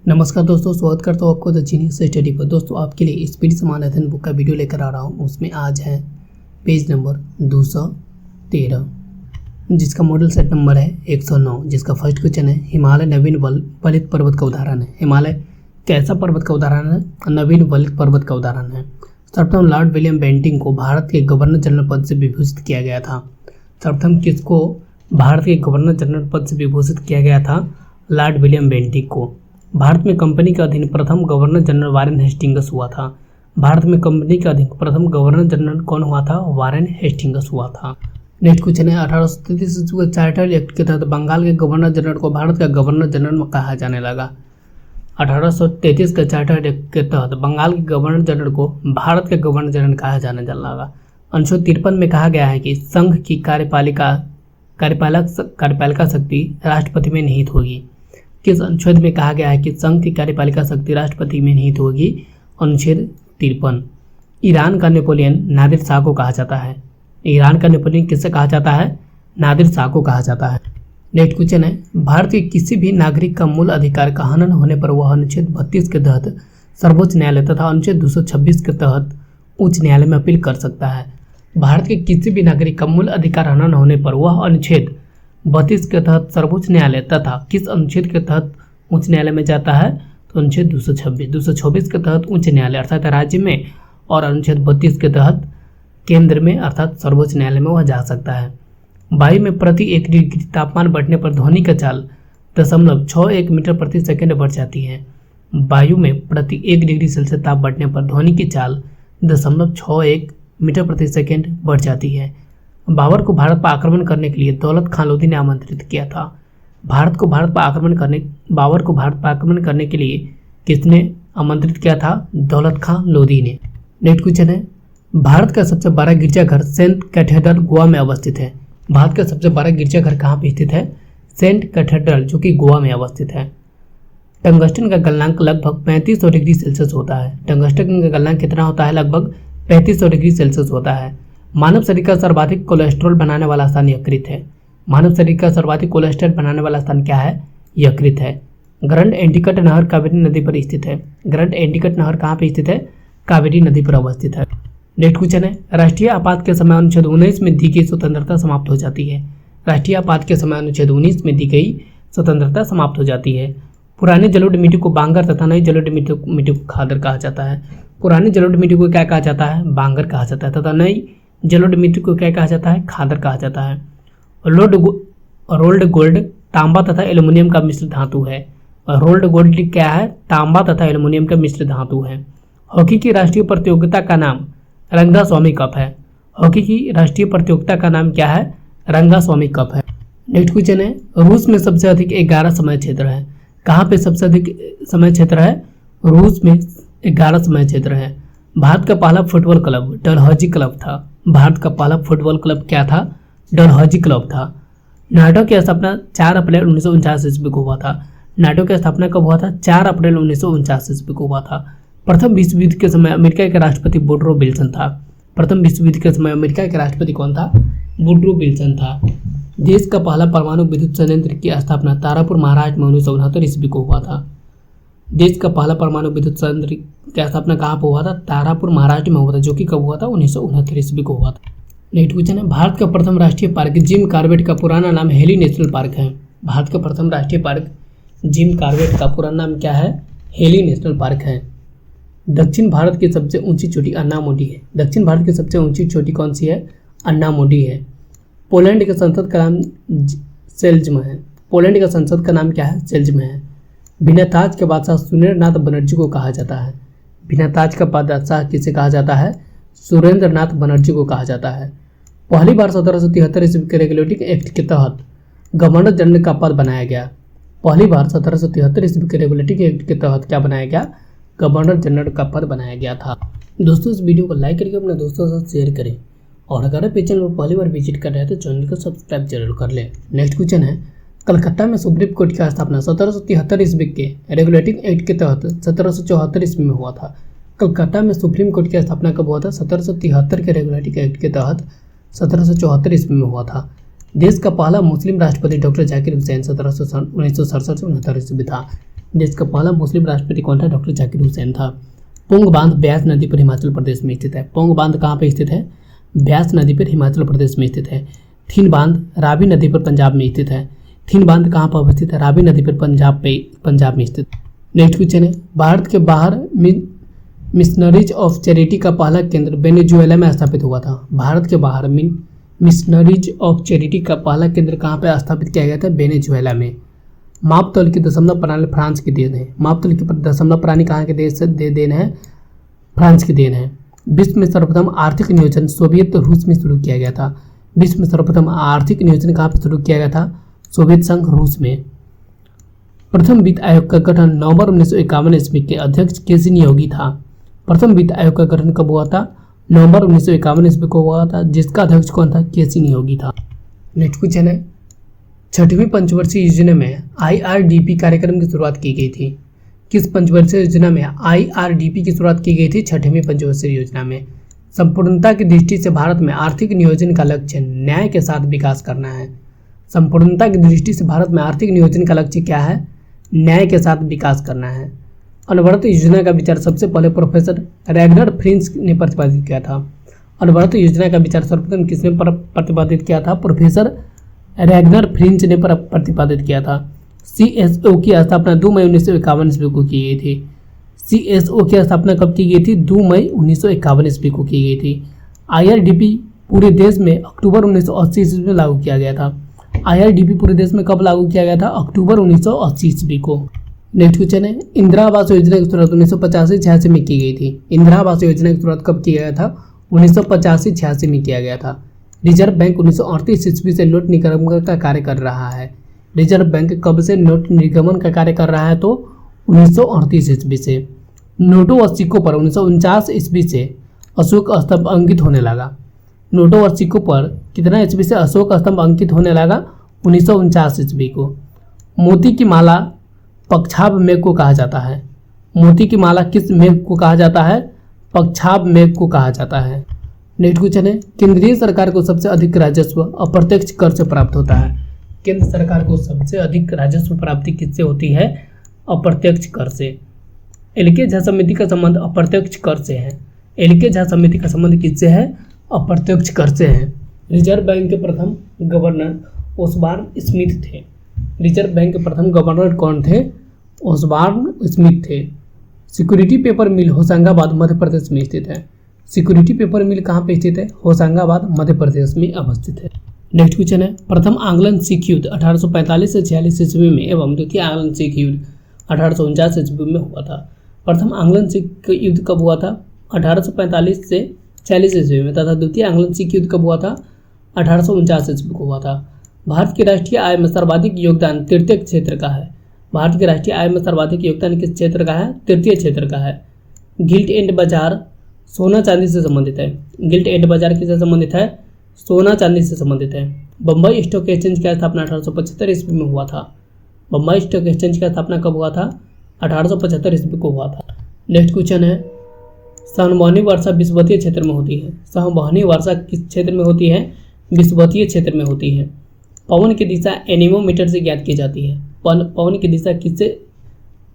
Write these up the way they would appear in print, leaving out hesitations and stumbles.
नमस्कार दोस्तों, स्वागत करता हूँ आपको द जीनियस स्टडी पर। दोस्तों आपके लिए स्पीड समानार्थन बुक का वीडियो लेकर आ रहा हूँ। उसमें आज है पेज नंबर 213, जिसका मॉडल सेट नंबर है 109, जिसका फर्स्ट क्वेश्चन है हिमालय नवीन वलित पर्वत का उदाहरण है। हिमालय कैसा पर्वत का उदाहरण है? नवीन वलित पर्वत का उदाहरण है। सर्वप्रथम लॉर्ड विलियम बेंटिंग को भारत के गवर्नर जनरल पद से विभूषित किया गया था। सर्वप्रथम किसको भारत के गवर्नर जनरल पद से विभूषित किया गया था? लॉर्ड विलियम बेंटिंग को। भारत में कंपनी के अधीन प्रथम गवर्नर जनरल वारेन हेस्टिंग्स हुआ था। भारत में कंपनी के अधीन प्रथम गवर्नर जनरल कौन हुआ था? वारेन हेस्टिंग्स हुआ था। नेक्स्ट क्वेश्चन है 1833 के चार्टर एक्ट के तहत बंगाल के गवर्नर जनरल को भारत का गवर्नर जनरल कहा जाने लगा। 1833 के चार्टर एक्ट के तहत बंगाल के गवर्नर जनरल को भारत का गवर्नर जनरल कहा जाने लगा। अनुच्छेद 53 में कहा गया है कि संघ की कार्यपालिका शक्ति राष्ट्रपति में निहित होगी। किस अनुच्छेद में कहा गया है कि संघ की कार्यपालिका शक्ति राष्ट्रपति में निहित होगी? अनुच्छेद 53। ईरान का नेपोलियन नादिर शाह को कहा जाता है। ईरान का नेपोलियन किससे कहा जाता है? नादिर शाह को कहा जाता है। नेक्स्ट क्वेश्चन है भारत के किसी भी नागरिक का मूल अधिकार का हनन होने पर वह अनुच्छेद 32 के तहत सर्वोच्च न्यायालय तथा अनुच्छेद 226 के तहत उच्च न्यायालय में अपील कर सकता है। भारत के किसी भी नागरिक का मूल अधिकार हनन होने पर वह अनुच्छेद 32 के तहत सर्वोच्च न्यायालय तथा किस अनुच्छेद के तहत उच्च न्यायालय में जाता है? तो अनुच्छेद 226 के तहत उच्च न्यायालय अर्थात राज्य में, और अनुच्छेद 32 के तहत केंद्र में अर्थात सर्वोच्च न्यायालय में वह जा सकता है। वायु में प्रति 1 डिग्री तापमान बढ़ने पर ध्वनि का चाल 0.61 मीटर प्रति सेकेंड बढ़ जाती है। वायु में प्रति 1 डिग्री सेल्सियस ताप बढ़ने पर ध्वनि की चाल 0.61 मीटर प्रति सेकेंड बढ़ जाती है। बाबर को भारत पर आक्रमण करने के लिए दौलत खान लोधी ने आमंत्रित किया था। बाबर को भारत पर आक्रमण करने के लिए किसने आमंत्रित किया था? दौलत खान लोधी ने। नेक्स्ट क्वेश्चन है भारत का सबसे बड़ा गिरजाघर सेंट कैथेड्रल गोवा में अवस्थित है। भारत का सबसे बड़ा गिरजाघर कहाँ पे स्थित है? सेंट कैथेड्रल, जो कि गोवा में अवस्थित है। टंगस्टन का गलनांक लगभग 3500 डिग्री सेल्सियस होता है। टंगस्टन का गलनांक कितना होता है? लगभग 3500 डिग्री सेल्सियस होता है। मानव शरीर का सर्वाधिक कोलेस्ट्रॉल बनाने वाला स्थान यकृत है। मानव शरीर का सर्वाधिक कोलेस्ट्रॉल बनाने वाला स्थान क्या है? यकृत है। ग्रैंड एंटिकट नहर कावेरी नदी पर स्थित है। ग्रैंड एंटिकट नहर कहाँ पे स्थित है? कावेरी नदी पर अवस्थित है। नेक्स्ट क्वेश्चन है राष्ट्रीय आपात के समय अनुच्छेद 19 में दी गई स्वतंत्रता समाप्त हो जाती है। राष्ट्रीय आपात के समय अनुच्छेद 19 में दी गई स्वतंत्रता समाप्त हो जाती है। पुरानी जलोढ़ मिट्टी को बांगर तथा नई जलोढ़ मिट्टी को खादर कहा जाता है। पुरानी जलोढ़ मिट्टी को क्या कहा जाता है? बांगर कहा जाता है तथा नई जलोढ़ मिट्टी को क्या कहा जाता है? खादर कहा जाता है। रोल्ड गोल्ड तांबा तथा एल्युमिनियम का मिश्र धातु है। रोल्ड गोल्ड क्या है? तांबा तथा एल्युमिनियम का मिश्र धातु है। हॉकी की राष्ट्रीय प्रतियोगिता का नाम रंगास्वामी कप है। हॉकी की राष्ट्रीय प्रतियोगिता का नाम क्या है? रंगास्वामी कप है। नेक्स्ट क्वेश्चन है रूस में सबसे अधिक 11 समय क्षेत्र है। कहाँ पे सबसे अधिक समय क्षेत्र है? रूस में 11 समय क्षेत्र है। भारत का पहला फुटबॉल क्लब डलहौजी क्लब था। भारत का पहला फुटबॉल क्लब क्या था? डलहौजी क्लब था। नाटो की स्थापना 4 अप्रैल 1949 ईस्वी को हुआ था। नाटो की स्थापना कब हुआ था? 4 अप्रैल 1949 ईस्वी को हुआ था। प्रथम विश्व युद्ध के समय अमेरिका के राष्ट्रपति वुडरो विल्सन था। प्रथम विश्व युद्ध के समय अमेरिका के राष्ट्रपति कौन था? वुडरो विल्सन था। देश का पहला परमाणु विद्युत संयंत्र की स्थापना तारापुर महाराष्ट्र में 1969 ईस्वी को हुआ था। देश का पहला परमाणु विद्युत संयंत्र की स्थापना कहाँ पर हुआ था? तारापुर महाराष्ट्र में हुआ था, जो कि कब हुआ था? 1969 ईस्वी को हुआ था। नेक्स्ट क्वेश्चन है भारत का प्रथम राष्ट्रीय पार्क जिम कॉर्बेट का पुराना नाम हेली नेशनल पार्क है। भारत का प्रथम राष्ट्रीय पार्क जिम कॉर्बेट का पुराना नाम क्या है? हेली नेशनल पार्क है। दक्षिण भारत की सबसे ऊंची चोटी अन्नामुडी है। दक्षिण भारत की सबसे ऊंची चोटी कौन सी है? अन्नामुडी है। पोलैंड के संसद का नाम सेल्जम है। पोलैंड का संसद का नाम क्या है? सेल्जम है। बिना ताज के बादशाह सुरेंद्रनाथ बनर्जी को कहा जाता है। बिना ताज का बादशाह किसे कहा जाता है? सुरेंद्रनाथ बनर्जी को कहा जाता है। पहली बार 1773 ईस्वी के रेगुलेटिंग एक्ट के तहत गवर्नर जनरल का पद बनाया गया। पहली बार 1773 ईस्वी के रेगुलेटिंग एक्ट के तहत क्या बनाया गया? गवर्नर जनरल का पद बनाया गया था। दोस्तों इस वीडियो को लाइक करके अपने दोस्तों के साथ शेयर करें, और अगर आप चैनल पर पहली बार विजिट कर रहे हैं तो चैनल को सब्सक्राइब जरूर कर लें। नेक्स्ट क्वेश्चन है कलकत्ता में सुप्रीम कोर्ट की स्थापना 1773 ईस्वी के रेगुलेटिंग एक्ट के तहत 1774 ईस्वी में हुआ था। कलकत्ता में सुप्रीम कोर्ट की स्थापना कब हुआ था? 1773 के रेगुलेटिंग एक्ट के तहत 1774 ईस्वी में हुआ था। देश का पहला मुस्लिम राष्ट्रपति डॉक्टर जाकिर हुसैन 1967 से 69 ईस्वी था। देश का पहला मुस्लिम राष्ट्रपति कौन था? डॉक्टर जाकिर हुसैन था। पोंग बांध ब्यास नदी पर हिमाचल प्रदेश में स्थित है। पोंग बांध कहाँ पर स्थित है? ब्यास नदी पर हिमाचल प्रदेश में स्थित है। थिन बांध रावी नदी पर पंजाब में स्थित है। थिन बांध कहाँ पर अवस्थित है? रावी नदी पर पंजाब में स्थित। नेक्स्ट क्वेश्चन है, भारत के बाहर मिशनरीज ऑफ चैरिटी का पहला केंद्र वेनेजुएला में स्थापित हुआ था। भारत के बाहर मिशनरीज ऑफ चैरिटी का पहला केंद्र कहाँ पर स्थापित किया गया था? वेनेजुएला में। मापतौल की दशमलव प्रणाली फ्रांस की देन है। मापतौल की दशमलव प्रणाली कहाँ के देश से देन है? फ्रांस की देन है। विश्व में सर्वप्रथम आर्थिक नियोजन सोवियत रूस में शुरू किया गया था। विश्व में सर्वप्रथम आर्थिक नियोजन कहाँ पर शुरू किया गया था? सोवियत संघ रूस में। प्रथम वित्त आयोग का गठन नवंबर 1951 ईस्वी के अध्यक्ष केसी नियोगी था। प्रथम वित्त आयोग का गठन कब हुआ था? नवंबर 1951 ईस्वी को हुआ था, जिसका अध्यक्ष कौन था? केसी नियोगी था। नेक्स्ट क्वेश्चन है, छठवीं पंचवर्षीय योजना में IRDP कार्यक्रम की शुरुआत की गई थी। किस पंचवर्षीय योजना में IRDP की शुरुआत की गई थी? छठवीं पंचवर्षीय योजना में। संपूर्णता की दृष्टि से भारत में आर्थिक नियोजन का लक्ष्य न्याय के साथ विकास करना है। संपूर्णता की दृष्टि से भारत में आर्थिक नियोजन का लक्ष्य क्या है? न्याय के साथ विकास करना है। अनवरत योजना का विचार सबसे पहले प्रोफेसर रैगनर फ्रिंच ने प्रतिपादित किया था। अनवरत योजना का विचार सर्वप्रथम किसने प्रतिपादित किया था? प्रोफेसर रैगनर फ्रिंच ने प्रतिपादित किया था। CSO की स्थापना 2 मई 1951 ईस्वी को की गई थी। CSO की स्थापना कब की गई थी? 2 मई 1951 ईस्वी को की गई थी। IRDP पूरे देश में अक्टूबर 1980 ईस्वी में लागू किया गया था। IRDP पूरे देश में कब लागू किया गया था? अक्टूबर 1980 ईस्वी को। नेक्स्ट क्वेश्चन है, इंदिरा आवास योजना की शुरुआत 1985-86 में की गई थी। इंदिरा आवास योजना की शुरुआत कब किया गया था? 1985-86 में किया गया था। रिजर्व बैंक 1938 ईस्वी से नोट निगमन का कार्य कर रहा है। रिजर्व बैंक कब से नोट निर्गमन का कार्य कर रहा है? तो 1938 ईस्वी से। नोटों और सिक्कों पर 1949 ईस्वी से अशोक स्तंभ अंकित होने लगा। नोटों और सिक्कों पर कितना ईस्वी से अशोक स्तंभ अंकित होने लगा? 1949 ईस्वी को। मोती की माला पक्षाभ मेघ को कहा जाता है। मोती की माला किस मेघ को कहा जाता है? पक्षाभ मेघ को कहा जाता है। नेक्स्ट क्वेश्चन है, केंद्रीय सरकार को सबसे अधिक राजस्व अप्रत्यक्ष कर से प्राप्त होता है। केंद्र सरकार को सबसे अधिक राजस्व प्राप्ति किससे होती है? अप्रत्यक्ष कर से। एलके झा समिति का संबंध अप्रत्यक्ष कर से है। एलके झा समिति का संबंध किससे है? अप्रत्यक्ष कर से है। रिजर्व बैंक के प्रथम गवर्नर ओसबॉर्न स्मिथ थे। रिजर्व बैंक के प्रथम गवर्नर कौन थे? ओसबॉर्न स्मिथ थे। सिक्योरिटी पेपर मिल होशंगाबाद मध्य प्रदेश में स्थित है। सिक्योरिटी पेपर मिल कहाँ पे स्थित है? होशंगाबाद मध्य प्रदेश में अवस्थित है। नेक्स्ट क्वेश्चन है, प्रथम आंग्लन सिख युद्ध 1845 से 46 ईस्वी में एवं द्वितीय आंग्लन सिख युद्ध 1849 ईस्वी में हुआ था। प्रथम आंग्लन सिख युद्ध कब हुआ था? 1845 से 46 ईस्वी में, तथा द्वितीय आंग्लन सिख युद्ध कब हुआ था? 1849 ईस्वी को हुआ था। भारत की राष्ट्रीय आय में सर्वाधिक योगदान तृतीय क्षेत्र का है। भारत की राष्ट्रीय आय में सर्वाधिक योगदान किस क्षेत्र का है? तृतीय क्षेत्र का है। गिल्ट एंड बाजार सोना चांदी से संबंधित है। गिल्ट एंड बाजार किससे संबंधित है? सोना चांदी से संबंधित है। बम्बई स्टॉक एक्सचेंज की स्थापना 1875 ईस्वी में हुआ था। बम्बई स्टॉक एक्सचेंज की स्थापना कब हुआ था? 1875 ईस्वी को हुआ था। नेक्स्ट क्वेश्चन है, संवहनी वर्षा विषुवतीय क्षेत्र में होती है। संवहनी वर्षा किस क्षेत्र में होती है? विषुवतीय क्षेत्र में होती है। पवन की दिशा एनेमोमीटर से ज्ञात की जाती है। पवन की दिशा किससे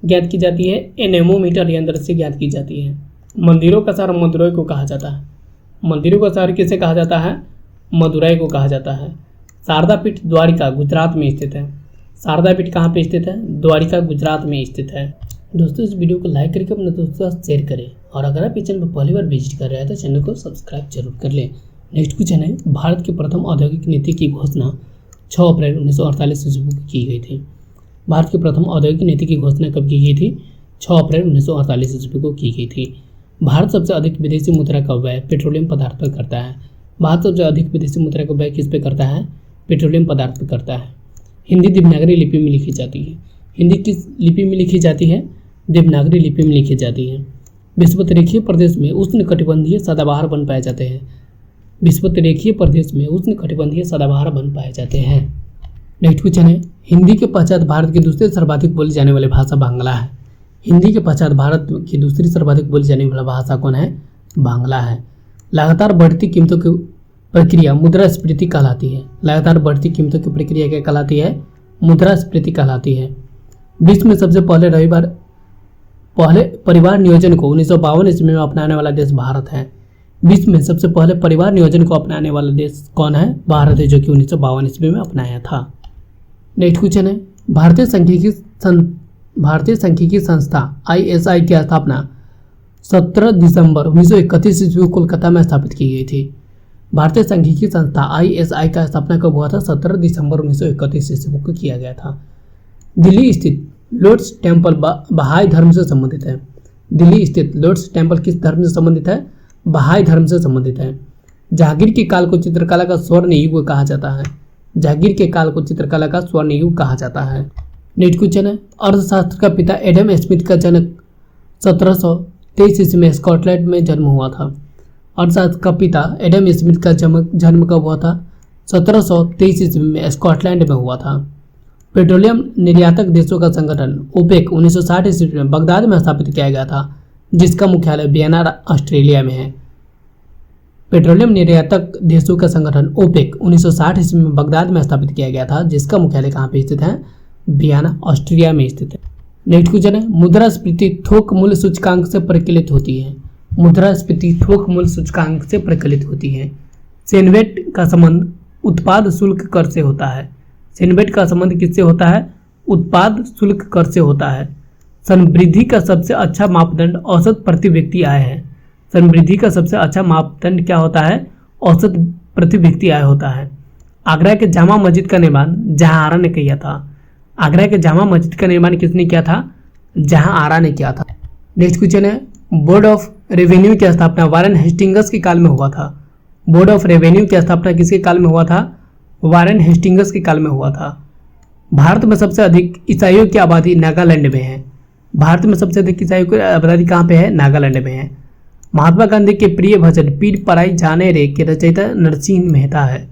ज्ञात की जाती है? एनेमोमीटर यंत्र से ज्ञात की जाती है। मंदिरों का शहर मदुरई को कहा जाता है। मंदिरों का शहर किसे कहा जाता है? मदुरई को कहा जाता है। शारदा पीठ द्वारिका गुजरात में स्थित है। शारदा पीठ कहाँ पे स्थित है? द्वारिका गुजरात में स्थित है। दोस्तों इस वीडियो को लाइक करके अपने दोस्तों के साथ शेयर करें, और अगर आप इस चैनल पर पहली बार विजिट कर रहे हैं तो चैनल को सब्सक्राइब जरूर कर लें। नेक्स्ट क्वेश्चन है, भारत की प्रथम औद्योगिक नीति की घोषणा 6 अप्रैल 1948 ईस्वी को की गई थी। भारत की प्रथम औद्योगिक नीति की घोषणा कब की गई थी? 6 अप्रैल 1948 ईस्वी को की गई थी। भारत सबसे अधिक विदेशी मुद्रा का व्यय पेट्रोलियम पदार्थ पर करता है। भारत सबसे अधिक विदेशी मुद्रा का व्यय किस पे करता है? पेट्रोलियम पदार्थ पर करता है। हिंदी देवनागरी लिपि में लिखी जाती है। हिंदी किस लिपि में लिखी जाती है? देवनागरी लिपि में लिखी जाती है। विषुवतरेखीय प्रदेश में उष्णकटिबंधीय सदाबहार वन पाए जाते हैं। विषुवतरेखीय प्रदेश में उष्णकटिबंधीय सदाबहार वन पाए जाते हैं। नेक्स्ट क्वेश्चन है, हिंदी के पश्चात भारत की दूसरी सर्वाधिक बोली जाने वाली भाषा बांग्ला है। हिंदी के पश्चात भारत की दूसरी सर्वाधिक बोली जाने वाली भाषा कौन है? बांग्ला है। लगातार बढ़ती कीमतों की प्रक्रिया मुद्रास्फीति कहलाती है। लगातार बढ़ती कीमतों की प्रक्रिया क्या कहलाती है? मुद्रास्फीति कहलाती है। विश्व में सबसे पहले परिवार नियोजन को 1952 ईस्वी में अपनाने वाला देश भारत है। विश्व में सबसे पहले परिवार नियोजन को अपनाने वाला देश कौन है? भारत है, जो कि 1952 ईस्वी में अपनाया था। नेक्स्ट क्वेश्चन है, भारतीय सांख्यिकी संस्था ISI की स्थापना 17 दिसंबर 1931 ईस्वी को कोलकाता में स्थापित की गई थी। भारतीय सांख्यिकी संस्था ISI का स्थापना कब हुआ था? 17 दिसंबर 1931 ईस्वी को किया गया था। दिल्ली स्थित लोर्ड्स टेम्पल बहाई धर्म से संबंधित है। दिल्ली स्थित लोर्ड्स टेम्पल किस धर्म से संबंधित है? बहाई धर्म से संबंधित है। जहांगीर के काल को चित्रकला का स्वर्ण युग कहा जाता है। जहांगीर के काल को चित्रकला का स्वर्ण युग कहा जाता है। नेक्स्ट क्वेश्चन है, अर्थशास्त्र का पिता एडम स्मिथ का जन्म 1723 ईस्वी में स्कॉटलैंड में जन्म हुआ था। अर्थशास्त्र का पिता एडम स्मिथ का जन्म कब हुआ था? 1723 ईस्वी में स्कॉटलैंड में हुआ था। पेट्रोलियम निर्यातक देशों का संगठन ओपेक 1960 ईस्वी में बगदाद में स्थापित किया गया था, जिसका मुख्यालय वियना ऑस्ट्रेलिया में है। पेट्रोलियम निर्यातक देशों का संगठन ओपेक 1960 ईस्वी में बगदाद में स्थापित किया गया था, जिसका मुख्यालय कहाँ पे स्थित है? वियना ऑस्ट्रिया में स्थित है। नेक्स्ट क्वेश्चन है, मुद्रास्फीति थोक मूल्य सूचकांक से परिकलित होती है। मुद्रास्फीति थोक मूल्य सूचकांक से परिकलित होती है। सेनवेट का संबंध उत्पाद शुल्क कर से होता है। सेनवेट का संबंध किससे होता है? उत्पाद शुल्क कर से होता है। समृद्धि का सबसे अच्छा मापदंड औसत प्रति व्यक्ति आय है। समृद्धि का सबसे अच्छा मापदंड क्या होता है? औसत प्रति व्यक्ति आय होता है। आगरा के जामा मस्जिद का निर्माण जहांआरा ने किया था। आगरा के जामा मस्जिद का निर्माण किसने किया था? जहांआरा ने किया था। नेक्स्ट क्वेश्चन है, बोर्ड ऑफ रेवेन्यू की स्थापना वारेन हेस्टिंग्स के काल में हुआ था। बोर्ड ऑफ रेवेन्यू की स्थापना किसके काल में हुआ था? वारेन हेस्टिंग्स के काल में हुआ था। भारत में सबसे अधिक ईसाइयों की आबादी नागालैंड में है। भारत में सबसे अधिक ईसाइयों की आबादी कहाँ पे है? नागालैंड में है। महात्मा गांधी के प्रिय भजन पीर पराई जाने रे के रचयिता नरसिंह मेहता है।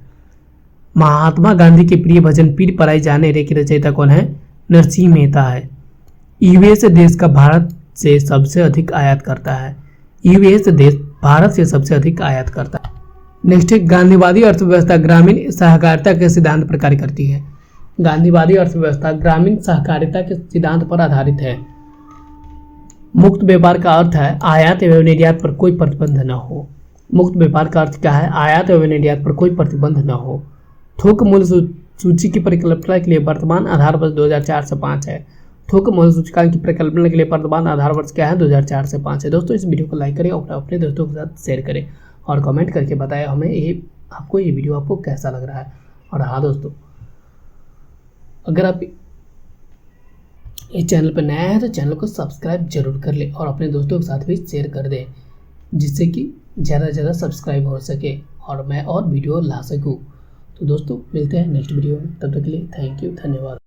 महात्मा गांधी के प्रिय भजन पीर पराई जाने रे के रचयिता कौन है? नरसिंह मेहता है। यूएस देश का भारत से सबसे अधिक आयात करता है। यूएस देश भारत से सबसे अधिक आयात करता है। नेक्स्ट है, गांधीवादी अर्थव्यवस्था ग्रामीण सहकारिता के सिद्धांत पर कार्य करती है। गांधीवादी अर्थव्यवस्था ग्रामीण सहकारिता के सिद्धांत पर आधारित है। मुक्त व्यापार का अर्थ है आयात एवं निर्यात पर कोई प्रतिबंध न हो। मुक्त व्यापार का अर्थ क्या है? आयात एवं निर्यात पर कोई प्रतिबंध न हो। थोक मूल्य सूची की परिकल्पना के लिए वर्तमान आधार वर्ष 2004 से 5 है। थोक मूल्य सूचकांक की परिकल्पना के लिए वर्तमान आधार वर्ष क्या है? 2004 से 5 है। दोस्तों, इस वीडियो को लाइक करें और अपने दोस्तों के साथ शेयर करें और कमेंट करके बताएं हमें ये वीडियो आपको कैसा लग रहा है। और हाँ दोस्तों, अगर आप इस चैनल पर नया है तो चैनल को सब्सक्राइब जरूर कर ले और अपने दोस्तों के साथ भी शेयर कर दें, जिससे कि ज़्यादा से ज़्यादा सब्सक्राइब हो सके और मैं और वीडियो ला सकूँ। तो दोस्तों, मिलते हैं नेक्स्ट वीडियो में। तब तक के लिए थैंक यू, धन्यवाद।